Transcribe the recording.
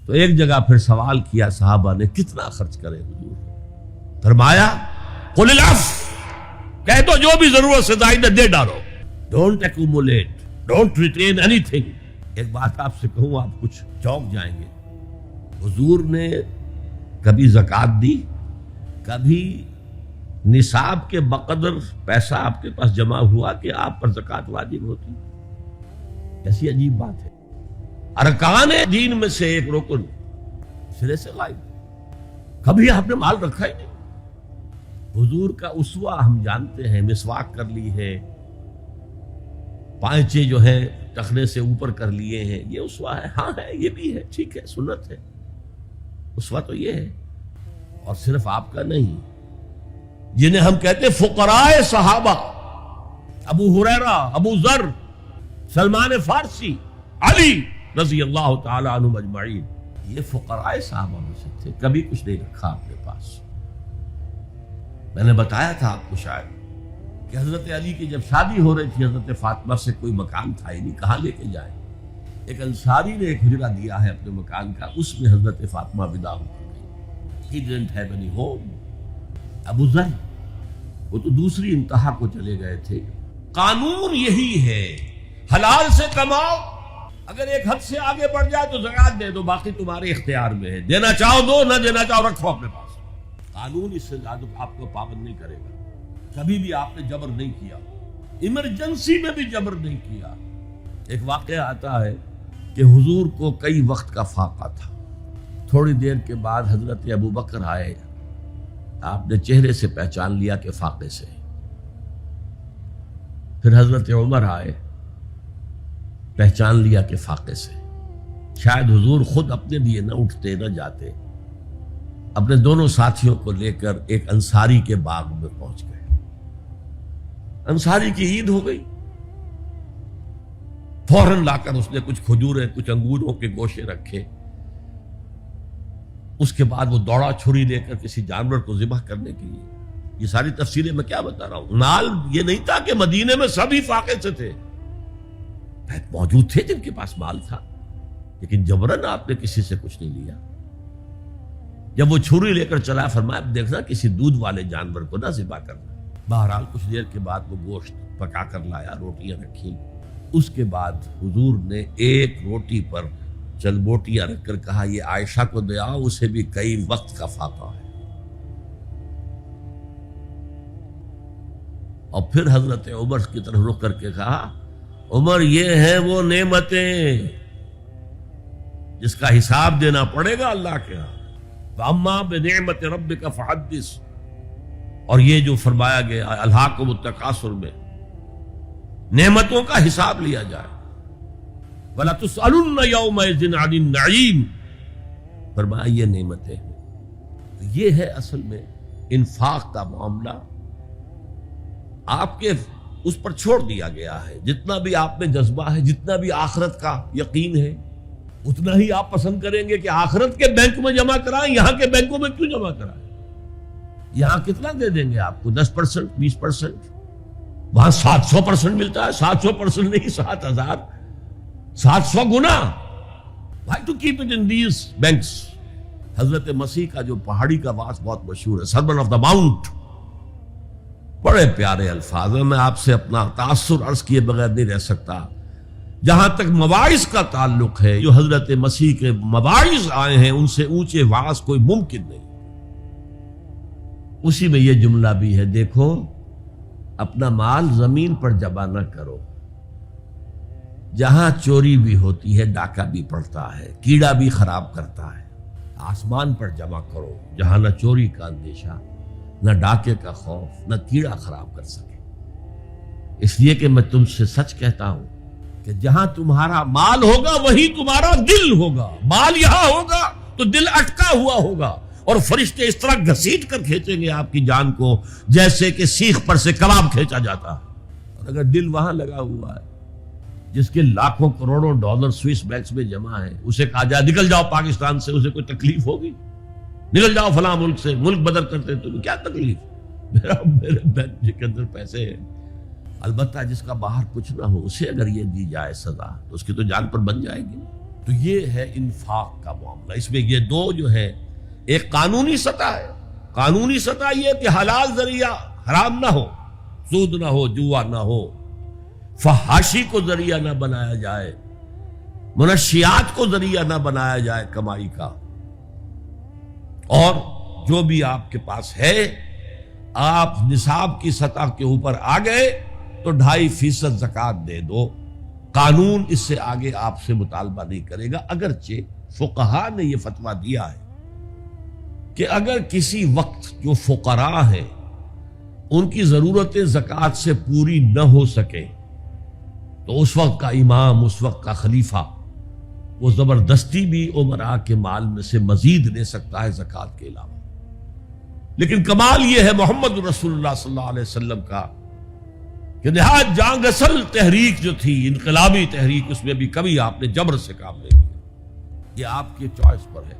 تو ایک جگہ پھر سوال کیا صحابہ نے کتنا خرچ کرے حضور؟ فرمایا قل العفو، کہہ دو جو بھی ضرورت سے زائد دے ڈالو، don't accumulate, don't retain any thing. ایک بات آپ سے کہوں، آپ کچھ چونک جائیں گے، حضور نے کبھی زکوٰۃ دی، کبھی نصاب کے بقدر پیسہ آپ کے پاس جمع ہوا کہ آپ پر زکوٰۃ واجب ہوتی؟ ایسی عجیب بات ہے۔ ارکان دین میں سے ایک رکن سرے سے غائب، کبھی آپ نے مال رکھا ہی نہیں۔ حضور کا اسوہ ہم جانتے ہیں، مسواک کر لی ہے، پائچے جو ہیں ٹخنے سے اوپر کر لیے ہیں، یہ اسوہ ہے؟ ہاں ہے، یہ بھی ہے، ٹھیک ہے، سنت ہے، اسوہ تو یہ ہے۔ اور صرف آپ کا نہیں، جنہیں ہم کہتے ہیں فقراء صحابہ، ابو ہریرہ، ابو ذر، سلمان فارسی، علی رضی اللہ تعالی عنہم اجمعین، یہ فقراء صحابہ میں سے تھے، کبھی کچھ نہیں رکھا اپنے پاس۔ میں نے بتایا تھا آپ کو شاید کہ حضرت علی کی جب شادی ہو رہی تھی حضرت فاطمہ سے، کوئی مکان تھا ہی نہیں، کہاں لے کے جائیں؟ ایک انصاری نے ایک حجرہ دیا ہے اپنے مکان کا، اس میں حضرت فاطمہ ودا ہو گئی۔ He didn't have any home۔ ابو ذر وہ تو دوسری انتہا کو چلے گئے تھے۔ قانون یہی ہے، حلال سے کماؤ، اگر ایک حد سے آگے بڑھ جائے تو زکوٰۃ دے دو، باقی تمہارے اختیار میں ہے، دینا چاہو دو، نہ دینا چاہو رکھو اپنے پاس۔ قانون اس سے زیادہ آپ کو پابند نہیں کرے گا۔ کبھی بھی آپ نے جبر نہیں کیا، ایمرجنسی میں بھی جبر نہیں کیا۔ ایک واقعہ آتا ہے کہ حضور کو کئی وقت کا فاقہ تھا، تھوڑی دیر کے بعد حضرت ابو بکر آئے، آپ نے چہرے سے پہچان لیا کہ فاقے سے۔ پھر حضرت عمر آئے، پہچان لیا کہ فاقے سے۔ شاید حضور خود اپنے لیے نہ اٹھتے نہ جاتے، اپنے دونوں ساتھیوں کو لے کر ایک انصاری کے باغ میں پہنچ گئے۔ انصاری کی عید ہو گئی، فوراً لا کر اس نے کچھ کھجوریں، کچھ انگوروں کے گوشے رکھے۔ اس کے بعد وہ دوڑا چھری لے کر کسی جانور کو ذبح کرنے کے لیے۔ یہ ساری تفصیلیں میں کیا بتا رہا ہوں؟ مال یہ نہیں تھا کہ مدینے میں سبھی فاقے سے تھے، موجود تھے جن کے پاس مال تھا، لیکن جبرن آپ نے کسی سے کچھ نہیں لیا۔ جب وہ چھری لے کر چلا، فرمایا دیکھنا کسی دودھ والے جانور کو نہ ذبح کرنا۔ بہرحال کچھ دیر کے بعد وہ گوشت پکا کر لایا، روٹیاں رکھی۔ اس کے بعد حضور نے ایک روٹی پر چند بوٹیاں رکھ کر کہا یہ عائشہ کو دے آؤ، اسے بھی کئی وقت کا فاقہ ہے۔ اور پھر حضرت عمر کی طرف رخ کر کے کہا عمر یہ ہیں وہ نعمتیں جس کا حساب دینا پڑے گا اللہ کے ہاں۔ فَأَمَّا بِنِعْمَةِ رَبِّكَ فَحَدِّثْ، اور یہ جو فرمایا گیا الہاکم التکاثر میں نعمتوں کا حساب لیا جائے۔ وَلَا تُسْأَلُنَّ يَوْمَئِذٍ عَنِ النَّعِيمِ، فرمایا یہ نعمتیں ہیں۔ یہ ہے اصل میں انفاق کا معاملہ، آپ کے اس پر چھوڑ دیا گیا ہے۔ جتنا بھی آپ میں جذبہ ہے، جتنا بھی آخرت کا یقین ہے، اتنا ہی آپ پسند کریں گے کہ آخرت کے بینک میں جمع کرائیں، یہاں کے بینکوں میں کیوں جمع کرائیں؟ یہاں کتنا دے دیں گے آپ کو؟ 10%، 20%، وہاں 700% ملتا ہے۔ 700% نہیں، 7000، 700 گنا۔ Why to keep it in these banks؟ حضرت مسیح کا جو پہاڑی کا واس بہت مشہور ہے، سرمن آف دا ماؤنٹ، بڑے پیارے الفاظ ہیں، میں آپ سے اپنا تاثر عرض کیے بغیر نہیں رہ سکتا۔ جہاں تک مواعظ کا تعلق ہے، جو حضرت مسیح کے مواعظ آئے ہیں ان سے اونچے واعظ کوئی ممکن نہیں۔ اسی میں یہ جملہ بھی ہے، دیکھو اپنا مال زمین پر جمع نہ کرو، جہاں چوری بھی ہوتی ہے ڈاکہ بھی پڑتا ہے، کیڑا بھی خراب کرتا ہے۔ آسمان پر جمع کرو جہاں نہ چوری کا اندیشہ، نہ ڈاکے کا خوف، نہ کیڑا خراب کر سکے۔ اس لیے کہ میں تم سے سچ کہتا ہوں کہ جہاں تمہارا مال ہوگا وہی تمہارا دل ہوگا۔ مال یہاں ہوگا تو دل اٹکا ہوا ہوگا، اور فرشتے اس طرح گھسیٹ کر کھینچیں گے آپ کی جان کو جیسے کہ سیخ پر سے کباب کھینچا جاتا ہے۔ اور اگر دل وہاں لگا ہوا ہے جس کے لاکھوں کروڑوں ڈالر سوئس بینکس میں جمع ہے، اسے کہا جائے نکل جاؤ پاکستان سے، اسے کوئی تکلیف ہوگی؟ نکل جاؤ فلاں ملک سے، ملک بدل کرتے تمہیں کیا تکلیف؟ میرے بینک کے اندر پیسے ہیں۔ البتہ جس کا باہر کچھ نہ ہو، اسے اگر یہ دی جائے سزا تو اس کی تو جان پر بن جائے گی۔ تو یہ ہے انفاق کا معاملہ. اس میں یہ دو جو ہے، ایک قانونی سطح ہے. قانونی سطح یہ کہ حلال ذریعہ حرام نہ ہو، سود نہ ہو، جوا نہ ہو، فحاشی کو ذریعہ نہ بنایا جائے، منشیات کو ذریعہ نہ بنایا جائے کمائی کا. اور جو بھی آپ کے پاس ہے، آپ نصاب کی سطح کے اوپر آ گئے تو 2.5% زکوٰۃ دے دو. قانون اس سے آگے آپ سے مطالبہ نہیں کرے گا. اگرچہ فقہا نے یہ فتویٰ دیا ہے کہ اگر کسی وقت جو فقراء ہیں ان کی ضرورتیں زکوٰۃ سے پوری نہ ہو سکیں تو اس وقت کا امام، اس وقت کا خلیفہ وہ زبردستی بھی امراء کے مال میں سے مزید لے سکتا ہے زکوٰۃ کے علاوہ. لیکن کمال یہ ہے محمد رسول اللہ صلی اللہ علیہ وسلم کا کہ نہایت جان گسل تحریک جو تھی، انقلابی تحریک، اس میں بھی کبھی آپ نے جبر سے کام نہیں لیا. یہ آپ کے چوائس پر ہے.